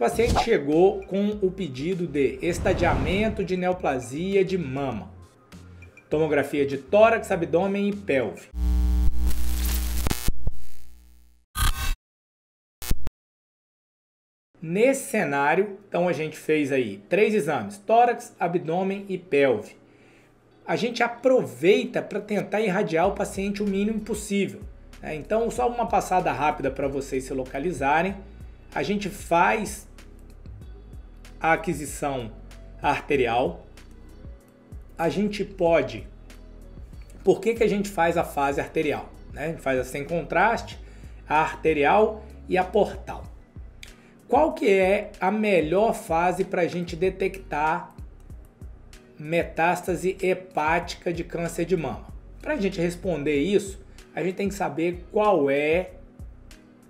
paciente chegou com o pedido de estadiamento de neoplasia de mama, tomografia de tórax, abdômen e pelve. Nesse cenário, então a gente fez aí 3 exames, tórax, abdômen e pelve. A gente aproveita para tentar irradiar o paciente o mínimo possível, né? Então, só uma passada rápida para vocês se localizarem. A gente faz a aquisição arterial. A gente pode... Por que a gente faz a fase arterial, né? A gente faz a sem contraste, a arterial e a portal. Qual que é a melhor fase para a gente detectar metástase hepática de câncer de mama? Para a gente responder isso, a gente tem que saber qual é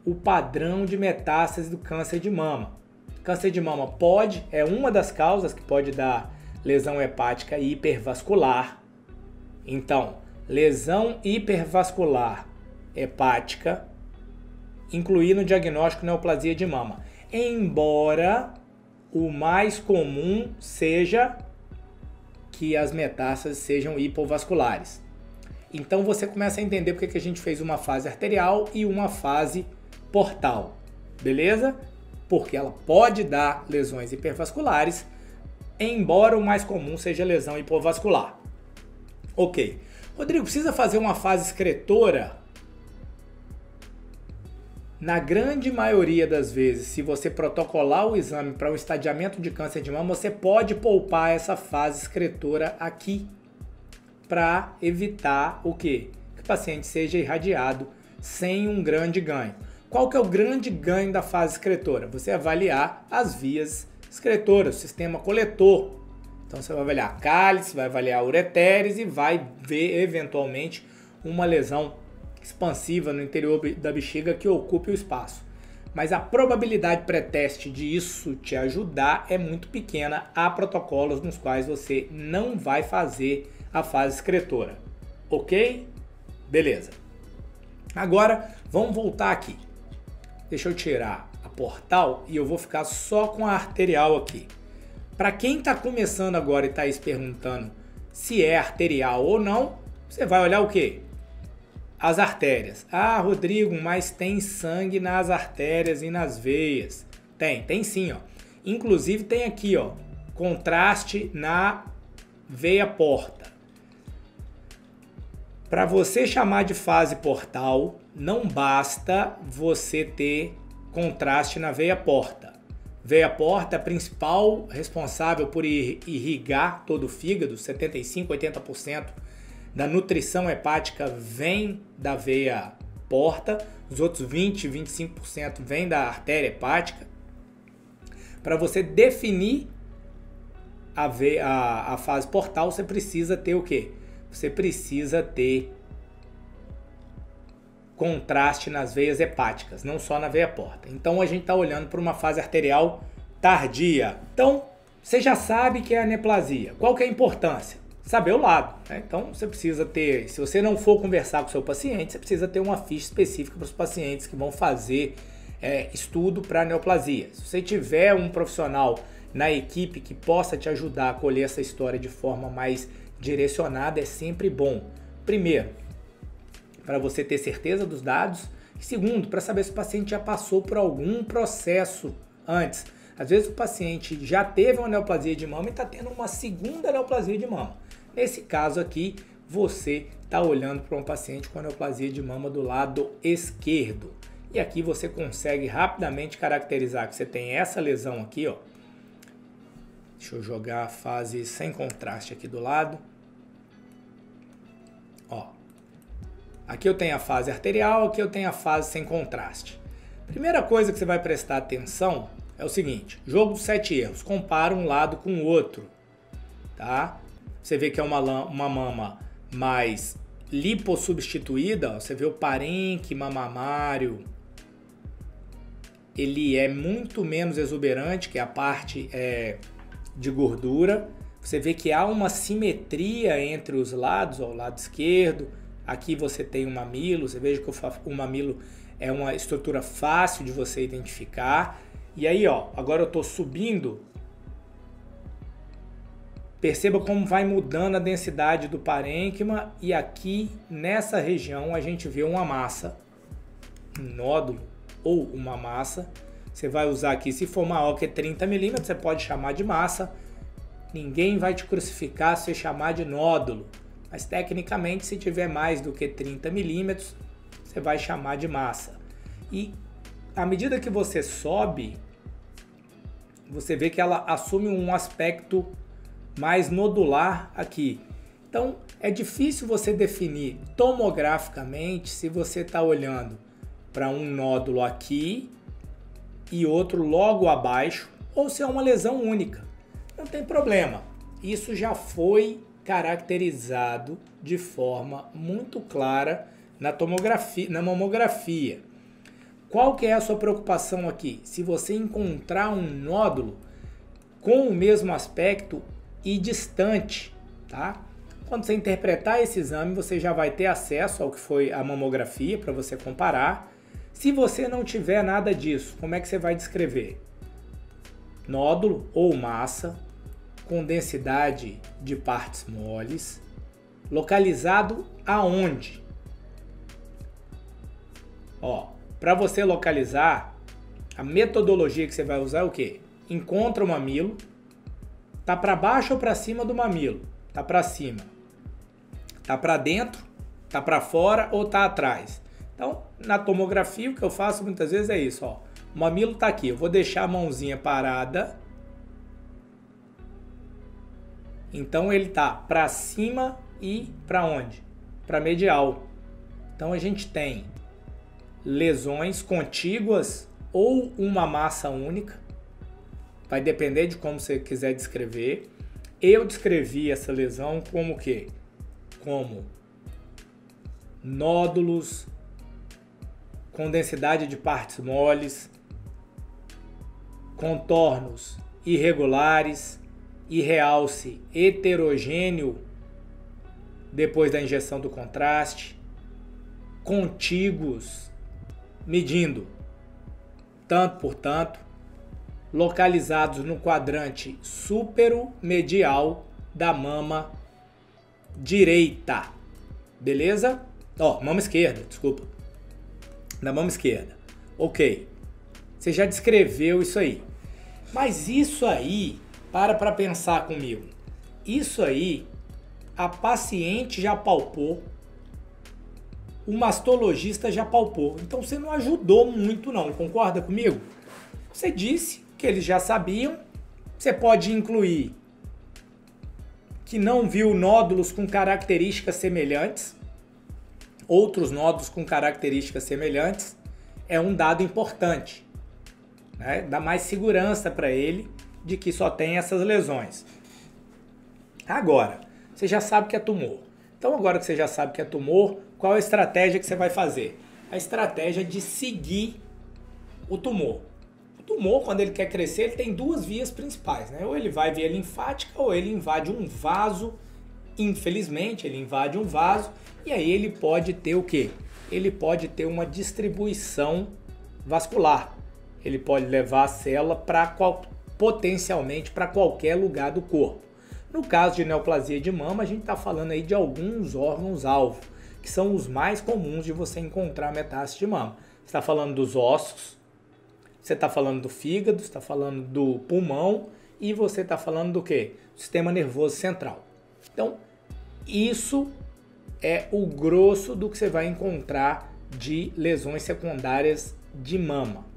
o padrão de metástase do câncer de mama. Câncer de mama é uma das causas que pode dar lesão hepática hipervascular. Então, lesão hipervascular hepática incluir no diagnóstico neoplasia de mama. Embora o mais comum seja que as metástases sejam hipovasculares. Então você começa a entender porque que a gente fez uma fase arterial e uma fase portal, beleza? Porque ela pode dar lesões hipervasculares, embora o mais comum seja lesão hipovascular. Ok. Rodrigo, precisa fazer uma fase excretora? Na grande maioria das vezes, se você protocolar o exame para o estadiamento de câncer de mama, você pode poupar essa fase excretora aqui para evitar o quê? Que o paciente seja irradiado sem um grande ganho. Qual que é o grande ganho da fase excretora? Você avaliar as vias excretoras, o sistema coletor. Então você vai avaliar a cálice, vai avaliar a ureteres e vai ver eventualmente uma lesão expansiva no interior da bexiga que ocupe o espaço. Mas a probabilidade pré-teste de isso te ajudar é muito pequena. Há protocolos nos quais você não vai fazer a fase excretora. Ok? Beleza. Agora, vamos voltar aqui. Deixa eu tirar a portal e eu vou ficar só com a arterial aqui. Para quem está começando agora e está aí se perguntando se é arterial ou não, você vai olhar o quê? As artérias. Ah, Rodrigo, mas tem sangue nas artérias e nas veias. Tem sim, ó. Inclusive tem aqui, ó, contraste na veia porta. Para você chamar de fase portal, não basta você ter contraste na veia porta. Veia porta é a principal responsável por irrigar todo o fígado, 75, 80% da nutrição hepática vem da veia porta, os outros 20, 25% vem da artéria hepática. Para você definir a fase portal, você precisa ter o quê? Você precisa ter contraste nas veias hepáticas, não só na veia porta. Então a gente está olhando para uma fase arterial tardia. Então você já sabe que é a neoplasia. Qual que é a importância? Saber o lado, né? Então você precisa ter, se você não for conversar com o seu paciente, você precisa ter uma ficha específica para os pacientes que vão fazer estudo para neoplasia. Se você tiver um profissional na equipe que possa te ajudar a colher essa história de forma mais direcionada, é sempre bom. Primeiro, para você ter certeza dos dados. E segundo, para saber se o paciente já passou por algum processo antes. Às vezes o paciente já teve uma neoplasia de mama e está tendo uma segunda neoplasia de mama. Nesse caso aqui, você está olhando para um paciente com neoplasia de mama do lado esquerdo. E aqui você consegue rapidamente caracterizar que você tem essa lesão aqui, ó. Deixa eu jogar a fase sem contraste aqui do lado. Ó. Aqui eu tenho a fase arterial, aqui eu tenho a fase sem contraste. Primeira coisa que você vai prestar atenção é o seguinte, jogo dos 7 erros, compara um lado com o outro, tá? Você vê que é uma mama mais lipossubstituída, ó, você vê o parênquima mamário, ele é muito menos exuberante, que é a parte de gordura. Você vê que há uma simetria entre os lados, ó, o lado esquerdo, aqui você tem o mamilo, você veja que o mamilo é uma estrutura fácil de você identificar. E aí, ó, agora eu estou subindo. Perceba como vai mudando a densidade do parênquima e aqui nessa região a gente vê uma massa, um nódulo ou uma massa. Você vai usar aqui, se for maior que 30 milímetros, você pode chamar de massa. Ninguém vai te crucificar se você chamar de nódulo, mas tecnicamente se tiver mais do que 30 milímetros, você vai chamar de massa. E à medida que você sobe, você vê que ela assume um aspecto mais nodular aqui. Então é difícil você definir tomograficamente se você está olhando para um nódulo aqui e outro logo abaixo, ou se é uma lesão única. Não tem problema. Isso já foi caracterizado de forma muito clara na tomografia, na mamografia. Qual que é a sua preocupação aqui? Se você encontrar um nódulo com o mesmo aspecto e distante, tá? Quando você interpretar esse exame, você já vai ter acesso ao que foi a mamografia para você comparar. Se você não tiver nada disso, como é que você vai descrever? Nódulo ou massa com densidade de partes moles, localizado aonde? Ó, para você localizar, a metodologia que você vai usar é o quê? Encontra o mamilo, tá para baixo ou para cima do mamilo? Tá para cima. Tá para dentro, tá para fora ou tá atrás? Então, na tomografia o que eu faço muitas vezes é isso, ó. O mamilo tá aqui, eu vou deixar a mãozinha parada. Então ele tá para cima e para onde? Para medial. Então a gente tem lesões contíguas ou uma massa única. Vai depender de como você quiser descrever. Eu descrevi essa lesão como o quê? Como nódulos com densidade de partes moles, contornos irregulares e realce heterogêneo depois da injeção do contraste, contíguos, medindo tanto por tanto, localizados no quadrante superomedial da mama direita, beleza? Ó, mama esquerda, desculpa. Da mama esquerda. Ok. Você já descreveu isso aí. Mas isso aí, para pensar comigo. Isso aí, a paciente já palpou, o mastologista já palpou. Então você não ajudou muito não, concorda comigo? Você disse que eles já sabiam. Você pode incluir que não viu nódulos com características semelhantes. Outros nódulos com características semelhantes é um dado importante, né? Dá mais segurança para ele de que só tem essas lesões. Agora, você já sabe que é tumor. Então agora que você já sabe que é tumor, qual a estratégia que você vai fazer? A estratégia de seguir o tumor. O tumor, quando ele quer crescer, ele tem duas vias principais, né? Ou ele vai via linfática ou ele invade um vaso. Infelizmente, ele invade um vaso e aí ele pode ter o quê? Ele pode ter uma distribuição vascular. Ele pode levar a célula potencialmente para qualquer lugar do corpo. No caso de neoplasia de mama, a gente está falando aí de alguns órgãos-alvo, que são os mais comuns de você encontrar metástase de mama. Você está falando dos ossos, você está falando do fígado, você está falando do pulmão e você está falando do quê? Do sistema nervoso central. Então, isso é o grosso do que você vai encontrar de lesões secundárias de mama.